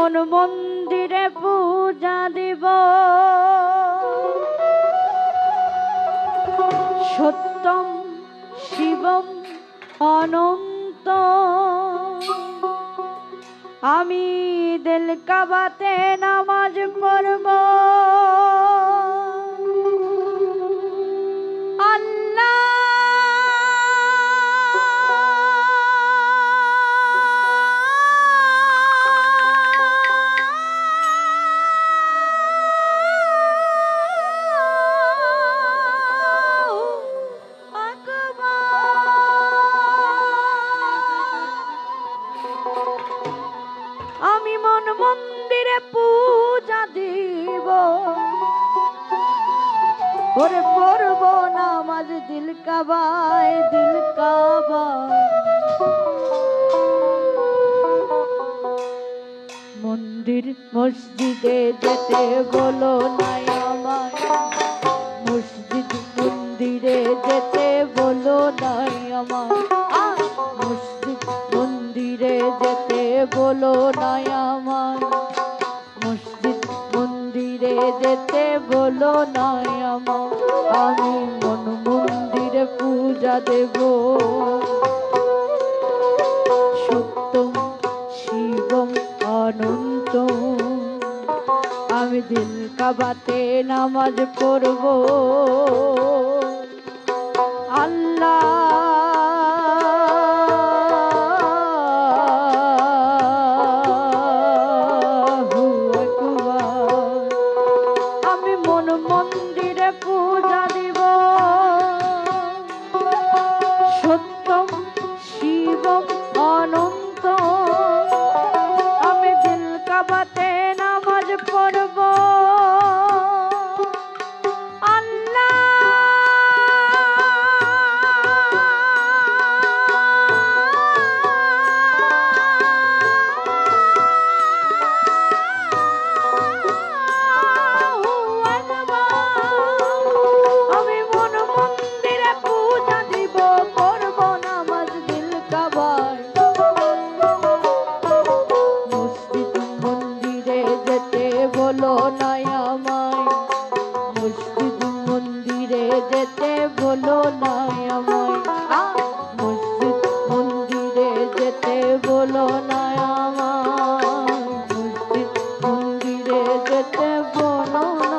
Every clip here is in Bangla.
মন মন্দিরে পূজা দিব সত্যম শিবম অনন্ত। আমি দিল কাবাতে নামাজ পড়ব আল্লাহ আমি মন মন্দিরে পূজা দিব ওরে পড়ব নামাজ দিল কাবায় দিল কাবা। মন্দির মসজিদে যেতে বলো নাই আমায়, মসজিদ মন্দিরে যেতে বলো নাই আমায়, মসজিদ মন্দিরে যেতে বলো নাই আমায়, মসজিদ মন্দিরে যেতে বলো নাই আমায়। আমি মন মন্দিরে পূজা দেব সত্যম শিবম অনন্ত। আমি দিল কাবাতে নামাজ পড়ব আল্লাহ মন্দিরে পূজা দিব সত্যম শিবম অনন্ত। আমি দিল কাবাতে নামাজ পড়ব বলো নাই আমায়, মসজিদ মন্দিরে যেতে বলো নাই আমায়, মসজিদ মন্দিরে যেতে বলো নাই আমায়, মসজিদ মন্দিরে যেতে বলো নাই।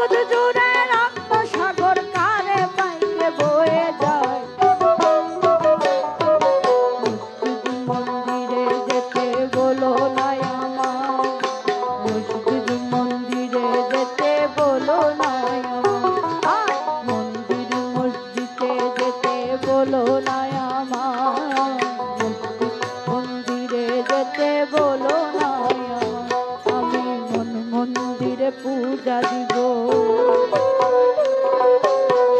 জগৎ জুড়ে রক্ত সাগর কারে বাইরে বয়ে যায়। মসজিদ মন্দিরে যেতে বলো না আমায়, মসজিদ মন্দিরে যেতে বলো না আমায়, মন্দির মসজিদে যেতে বলো না আমায়, মসজিদ মন্দিরে যেতে বলো না আমায়। আমি মন মন্দিরে পূজা দিব,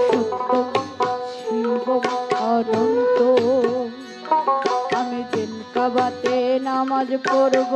সত্যম শিবম অনন্ত। আমি দিন কাবাতে নামাজ পড়ব।